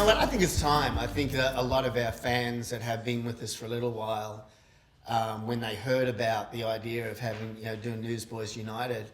what? I think it's time. I think that a lot of our fans that have been with us for a little while, when they heard about the idea of having, doing Newsboys United,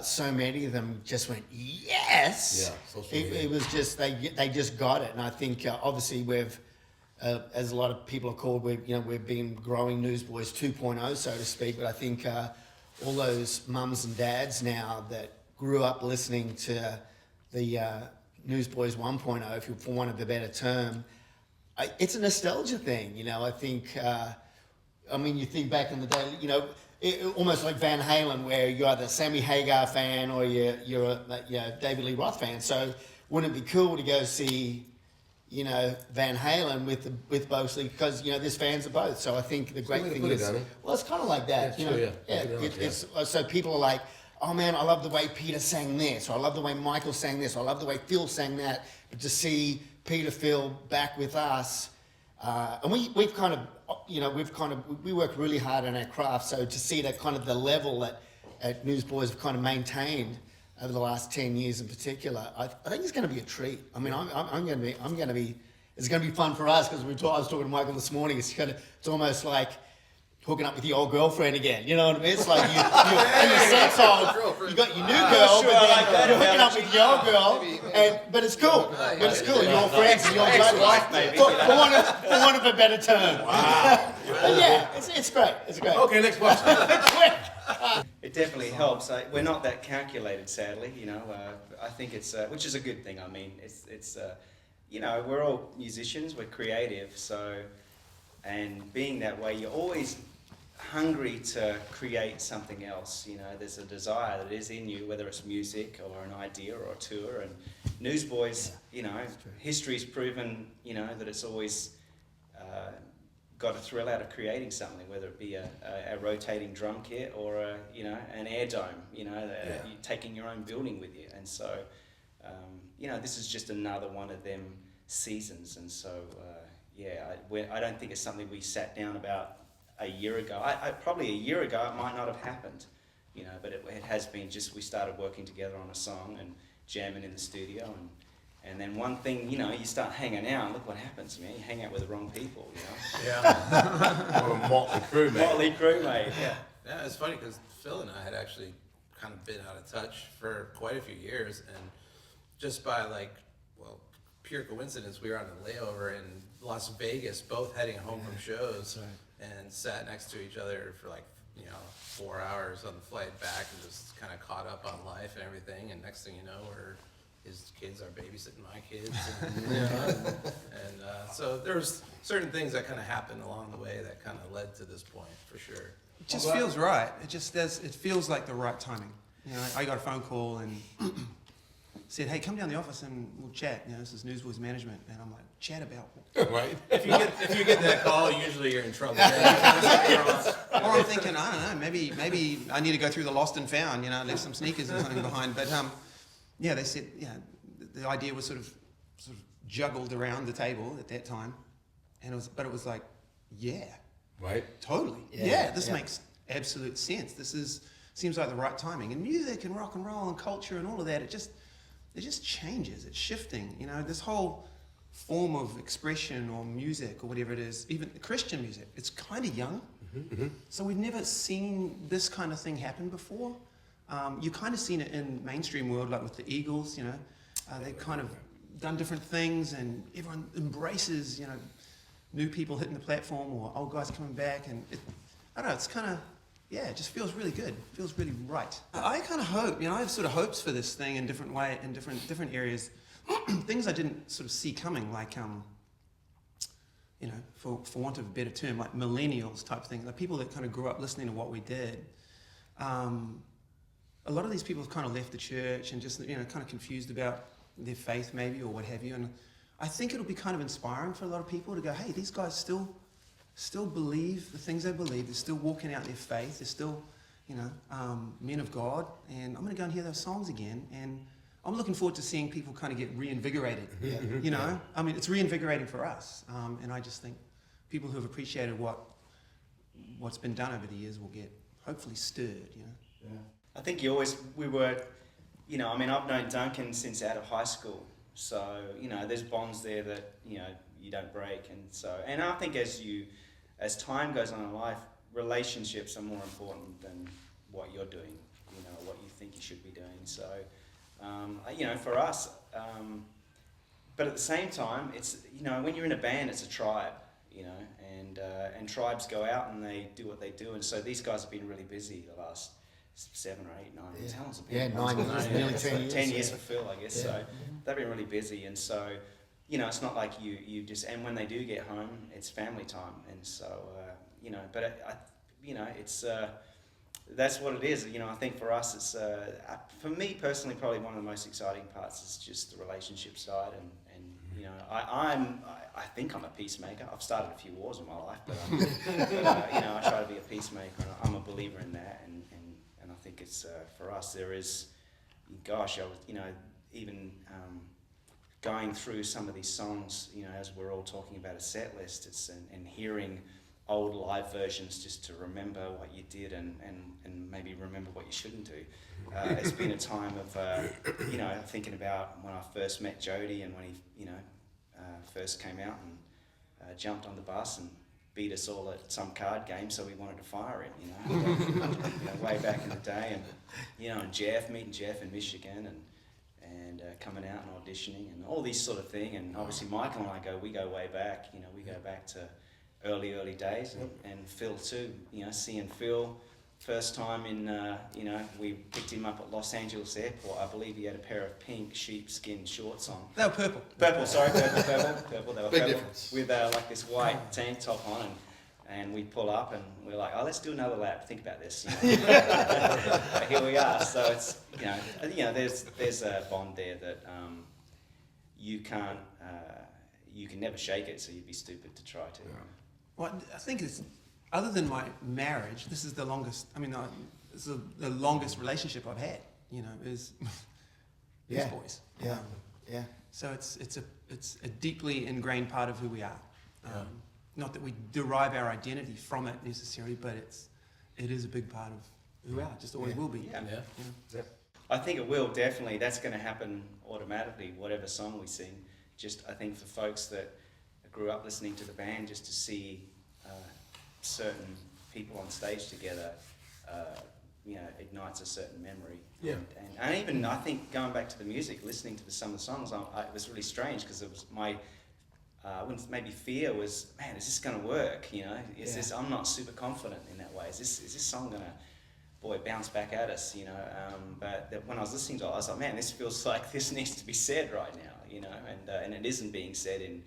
so many of them just went, yes. Yeah, It was just, they just got it. And I think obviously we've, as a lot of people have called, we've been growing Newsboys 2.0, so to speak. But I think all those mums and dads now that grew up listening to the Newsboys 1.0, for want of a better term, it's a nostalgia thing. I think, you think back in the day, almost like Van Halen, where you're either a Sammy Hagar fan or you're a David Lee Roth fan. So wouldn't it be cool to go see, Van Halen with Mosley, because there's fans of both. So I think the great thing is, well, it's kind of like that. It's so people are like, oh man, I love the way Peter sang this, or I love the way Michael sang this, or I love the way Phil sang that. But to see Peter, Phil back with us, and we work really hard on our craft. So to see that kind of the level that at Newsboys have kind of maintained over the last 10 years in particular, I think it's going to be a treat. I mean, I'm going to be. It's going to be fun for us because I was talking to Michael this morning. It's almost like hooking up with your old girlfriend again. You know what I mean? It's like you in the sense of you got your new girl, but then you're hooking up with your old girl, but it's cool. But it's cool. Your friends and your ex-wife, maybe. For want of a better term. Wow. Yeah, it's great. It's great. Okay, next question. It definitely helps. We're not that calculated, sadly. I think it's which is a good thing. I mean, it's we're all musicians. We're creative, so and being that way, you're always hungry to create something else. There's a desire that is in you, whether it's music or an idea or a tour. And Newsboys, history's proven, that it's always got a thrill out of creating something, whether it be a rotating drum kit or an air dome, taking your own building with you. And so, this is just another one of them seasons. And so, I don't think it's something we sat down about a year ago. Probably a year ago it might not have happened, but it has been just, we started working together on a song and jamming in the studio, and then one thing, you start hanging out, and look what happens, man. You hang out with the wrong people, Yeah. Or a motley crew, mate. Motley crew, mate, yeah. Yeah, it's funny because Phil and I had actually kind of been out of touch for quite a few years, and just by pure coincidence, we were on a layover in Las Vegas, both heading home from shows, and sat next to each other for 4 hours on the flight back, and just kind of caught up on life and everything. And next thing you know, his kids are babysitting my kids, and so there's certain things that kind of happened along the way that kind of led to this point, for sure. It just feels right. It feels like the right timing. I got a phone call and said, "Hey, come down to the office and we'll chat." This is Newsboys management, and I'm like, "Chat about what?" Right. If you get that call, usually you're in trouble. Or I'm thinking, I don't know, maybe I need to go through the lost and found. Leave some sneakers or something behind. But they said, the idea was sort of juggled around the table at that time, and it was like, yeah, right, totally, this makes absolute sense. Seems like the right timing, and music and rock and roll and culture and all of that. It just changes. It's shifting. This whole form of expression or music or whatever it is, even Christian music, it's kind of young. Mm-hmm. So we've never seen this kind of thing happen before. You kind of seen it in mainstream world, like with the Eagles. They've kind of done different things, and everyone embraces, new people hitting the platform or old guys coming back, and I don't know. It's kind of. Yeah, it just feels really good. It feels really right. I kind of hope, I have sort of hopes for this thing in different different areas. Things I didn't sort of see coming, like, for want of a better term, like millennials type things, like people that kind of grew up listening to what we did. A lot of these people have kind of left the church and just, kind of confused about their faith maybe or what have you. And I think it'll be kind of inspiring for a lot of people to go, hey, these guys still believe the things they believe. They're still walking out their faith. They're still, men of God. And I'm going to go and hear those songs again. And I'm looking forward to seeing people kind of get reinvigorated. I mean, it's reinvigorating for us. And I just think people who have appreciated what's been done over the years will get hopefully stirred. I think we were, I've known Duncan since out of high school. So, you know, there's bonds there that, you know, you don't break. And I think as time goes on in life, relationships are more important than what you're doing, you know, what you think you should be doing. So, you know, for us, but at the same time, it's, you know, when you're in a band, it's a tribe, you know, and tribes go out and they do what they do. And so these guys have been really busy the last 7 or 8, 9 years. How long's it been? 9 years, nearly 10 years. 10 years for Phil, I guess. So they've been really busy. And so, you know, it's not like you just, and when they do get home, it's family time. And so, you know, but you know, it's, that's what it is. You know, I think for us, it's, for me personally, probably one of the most exciting parts is just the relationship side. And you know, I think I'm a peacemaker. I've started a few wars in my life, but you know, I try to be a peacemaker, and I'm a believer in that. And I think it's, for us, there is, gosh, I was, you know, even going through some of these songs, you know, as we're all talking about a set list, it's and hearing old live versions just to remember what you did and maybe remember what you shouldn't do. It's been a time of, you know, thinking about when I first met Jody and when he, you know, first came out and jumped on the bus and beat us all at some card game, so we wanted to fire him, you know, way back in the day. And, you know, and meeting Jeff in Michigan and coming out and auditioning and all these sort of thing. And obviously Michael and I we go way back, you know, we go back to early days, and Phil too, you know, seeing Phil first time in, you know, we picked him up at Los Angeles airport. I believe he had a pair of pink sheepskin shorts on. They were purple. Purple. They were Big purple. difference. With like this white tank top on, and we pull up and we're like, oh, let's do another lap. Think about this. You know? But here we are. So it's, you know, there's a bond there that you can't, you can never shake it. So you'd be stupid to try to. Yeah. Well, I think it's, other than my marriage, this is the longest, I mean, this is the longest relationship I've had, you know, is Newsboys. Yeah. So it's a deeply ingrained part of who we are. Not that we derive our identity from it necessarily, but it is a big part of who we are, just always will be. Yeah. Yeah. I think it will, definitely. That's going to happen automatically, whatever song we sing. Just, I think for folks that grew up listening to the band, just to see certain people on stage together, you know, ignites a certain memory. Yeah. And even, I think, going back to the music, listening to some of the songs, it was really strange, because it was my, maybe fear was, man, is this going to work? You know, is this, I'm not super confident in that way. Is this song going to, bounce back at us, you know? But when I was listening to it, I was like, man, this feels like this needs to be said right now, you know? And it isn't being said in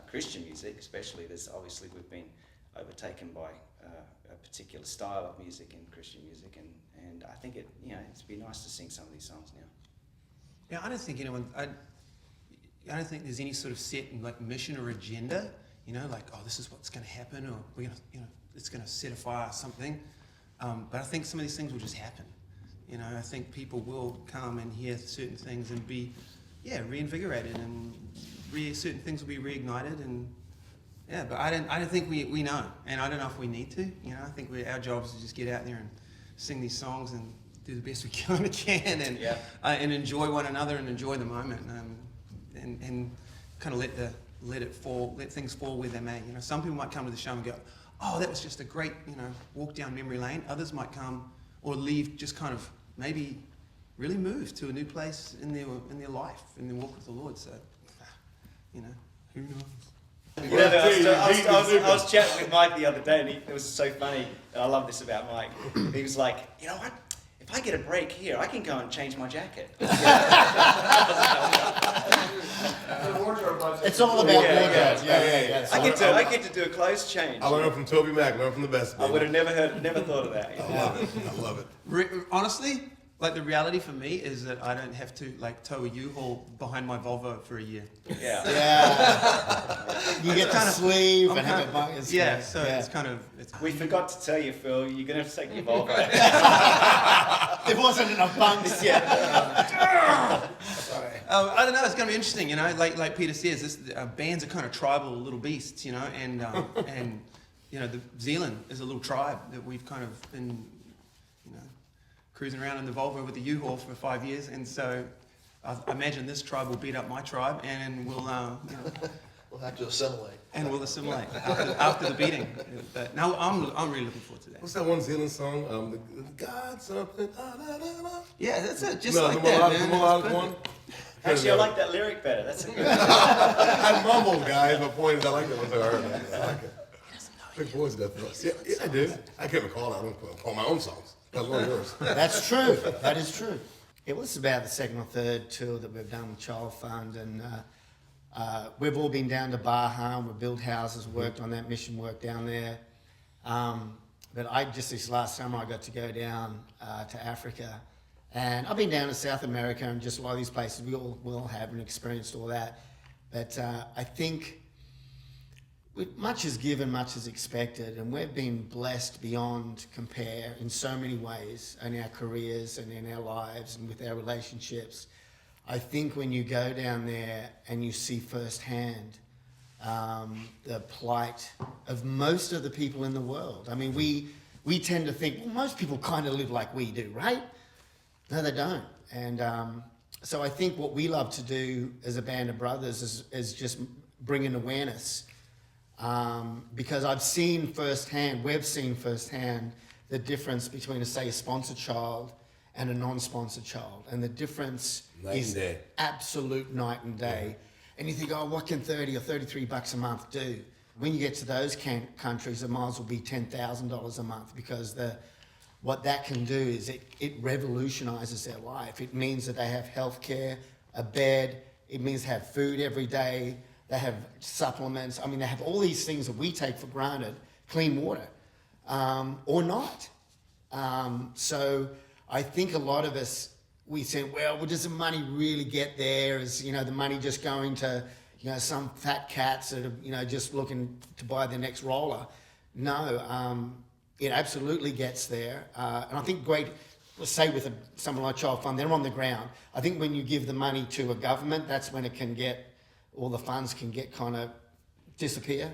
Christian music, especially. Obviously we've been overtaken by a particular style of music in Christian music, and I think it'd be nice to sing some of these songs now. Yeah, I don't think anyone, I don't think there's any sort of set like mission or agenda, you know, like, oh, this is what's going to happen, or we're going to, you know, it's going to set a fire or something. But I think some of these things will just happen. You know, I think people will come and hear certain things and be, reinvigorated, and certain things will be reignited, and but I don't think we know, and I don't know if we need to. You know, I think our job is to just get out there and sing these songs and do the best we kind of can, and enjoy one another and enjoy the moment, and kind of let things fall where they may. You know, some people might come to the show and go, oh, that was just a great, you know, walk down memory lane. Others might come or leave just kind of maybe really moved to a new place in their life, in their walk with the Lord. So, you know, who knows? I was chatting with Mike the other day, and it was so funny. And I love this about Mike. He was like, you know what? If I get a break here, I can go and change my jacket. It's all about wardrobe. Yeah. I get to do a clothes change. I learned from Toby Mac, learned from the best. I would have never thought of that. I love it. Honestly, like the reality for me is that I don't have to like tow a U-Haul behind my Volvo for a year. Yeah. You get the sleeve and have a bunk. It's kind of. We forgot to tell you, Phil. You're gonna have to take your Volvo. There wasn't enough bunks. Yeah. Sorry. I don't know. It's going to be interesting, you know. Like Peter says, bands are kind of tribal little beasts, you know, and you know, the Zealand is a little tribe that we've kind of been, you know, cruising around in the Volvo with the U-Haul for 5 years, and so I imagine this tribe will beat up my tribe, and we'll, We'll have to assimilate. and we'll assimilate after the beating. But no, I'm really looking forward to that. What's that one Zealand song? The God something. Da, da, da, da. Yeah, that's it. Just No, like the that, melodic, man. the melodic That's one. perfect. Actually, I like that lyric better. That's a good. I mumbled, guys. My point is, I like that once I heard it. I like it. Big voice does. Yeah, I do. I can't recall. I don't call my own songs. That's one of yours. That's true. That is true. It was about the second or third tour that we've done with Child Fund, and we've all been down to Baja, and we've built houses, worked on that mission work down there. But this last summer, I got to go down to Africa, and I've been down to South America and just a lot of these places. We all have and experienced all that. But I think much is given, much is expected, and we've been blessed beyond compare in so many ways in our careers and in our lives and with our relationships. I think when you go down there and you see firsthand the plight of most of the people in the world. I mean, we tend to think, well, most people kind of live like we do, right? No, they don't. And so I think what we love to do as a band of brothers is just bring an awareness. Because we've seen firsthand the difference between, say, a sponsored child and a non-sponsored child. And the difference Night is and day. absolute night and day. Yeah. And you think, oh, what can 30 or 33 bucks a month do? When you get to those countries, it might as well be $10,000 a month, because what that can do is it revolutionizes their life. It means that they have healthcare, a bed, it means they have food every day, they have supplements. I mean, they have all these things that we take for granted, clean water, or not. So I think a lot of us, we say, well, does the money really get there? Is, the money just going to, some fat cats that are, just looking to buy the next roller? No, it absolutely gets there. And I think let's say with someone like Child Fund, they're on the ground. I think when you give the money to a government, that's when all the funds can get kind of disappear.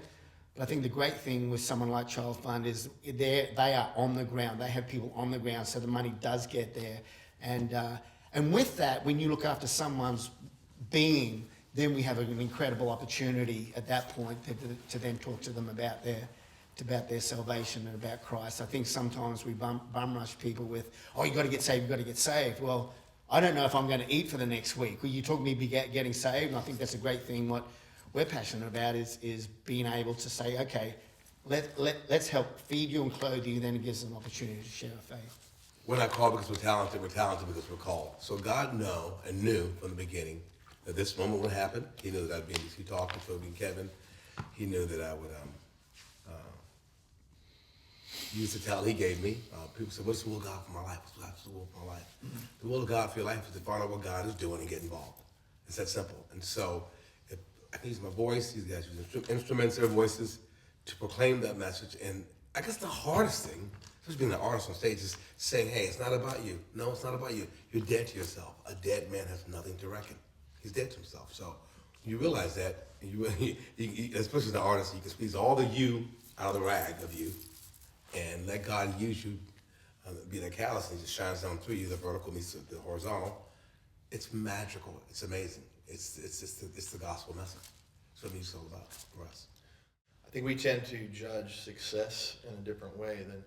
But I think the great thing with someone like Child Fund is they are on the ground. They have people on the ground, so the money does get there. And with that, when you look after someone's being, then we have an incredible opportunity at that point to then talk to them about their salvation and about Christ. I think sometimes we bum rush people with, oh, you got to get saved, you got to get saved. Well, I don't know if I'm going to eat for the next week. Well, you talk me getting saved, and I think that's a great thing. What we're passionate about is being able to say, okay, let's help feed you and clothe you, then it gives them an opportunity to share our faith. We're not called because we're talented because we're called. So God knew from the beginning that this moment would happen. He knew that I'd be in DC talking to Toby and Kevin. He knew that I would use the talent he gave me. People say, what's the will of God for my life? What's the will for my life? Mm-hmm. The will of God for your life is to find out what God is doing and get involved. It's that simple. And so I can use my voice, these guys use instruments, their voices, to proclaim that message. And I guess the hardest thing, especially being an artist on stage, is saying, hey, it's not about you. No, it's not about you. You're dead to yourself. A dead man has nothing to reckon. He's dead to himself. So you realize that, especially as an artist, you can squeeze all the you out of the rag of you and let God use you, be that callus, and he just shines down through you, the vertical meets the horizontal. It's magical. It's amazing. It's the gospel message. That's what it's all about for us. I think we tend to judge success in a different way than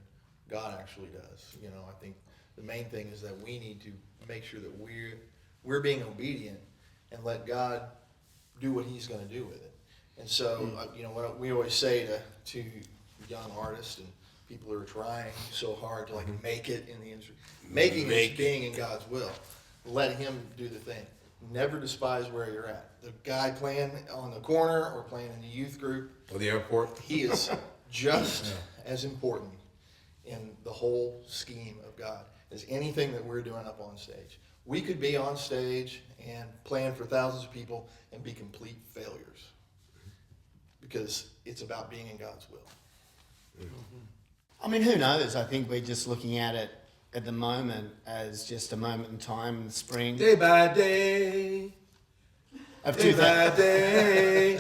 God actually does. I think the main thing is that we need to make sure that we're being obedient and let God do what he's going to do with it. And so, what we always say to young artists and people who are trying so hard to make it in the industry, making is being in God's will. Let him do the thing. Never despise where you're at. The guy playing on the corner or playing in the youth group Or the airport. he is just as important in the whole scheme of God as anything that we're doing up on stage. We could be on stage and playing for thousands of people and be complete failures because it's about being in God's will. I mean, who knows? I think we're just looking at it at the moment as just a moment in time in the spring Day by day, of day by 2000. day,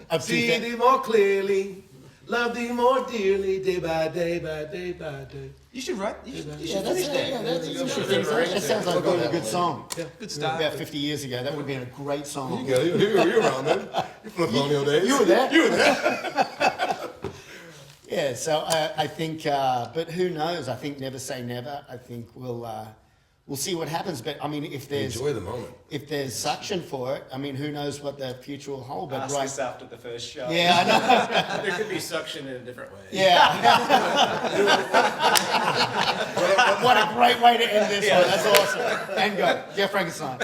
Of see 2000. thee more clearly. Love thee more dearly, day by day by day by day. You should write. You should Yeah, finish that. that sounds like a good song. Good start. About 50 years ago, that would have been a great song. You go, you were around then. You from the colonial days. You were there. You were there. Yeah, so I think, but who knows? I think never say never. I think we'll see what happens. But I mean, if there's Enjoy the moment. if there's suction for it, I mean, who knows what the future will hold? But Ask us after the first show. yeah, I know. There could be suction in a different way. Yeah. What a great way to end this one. That's awesome. And go, Jeff Frankenstein.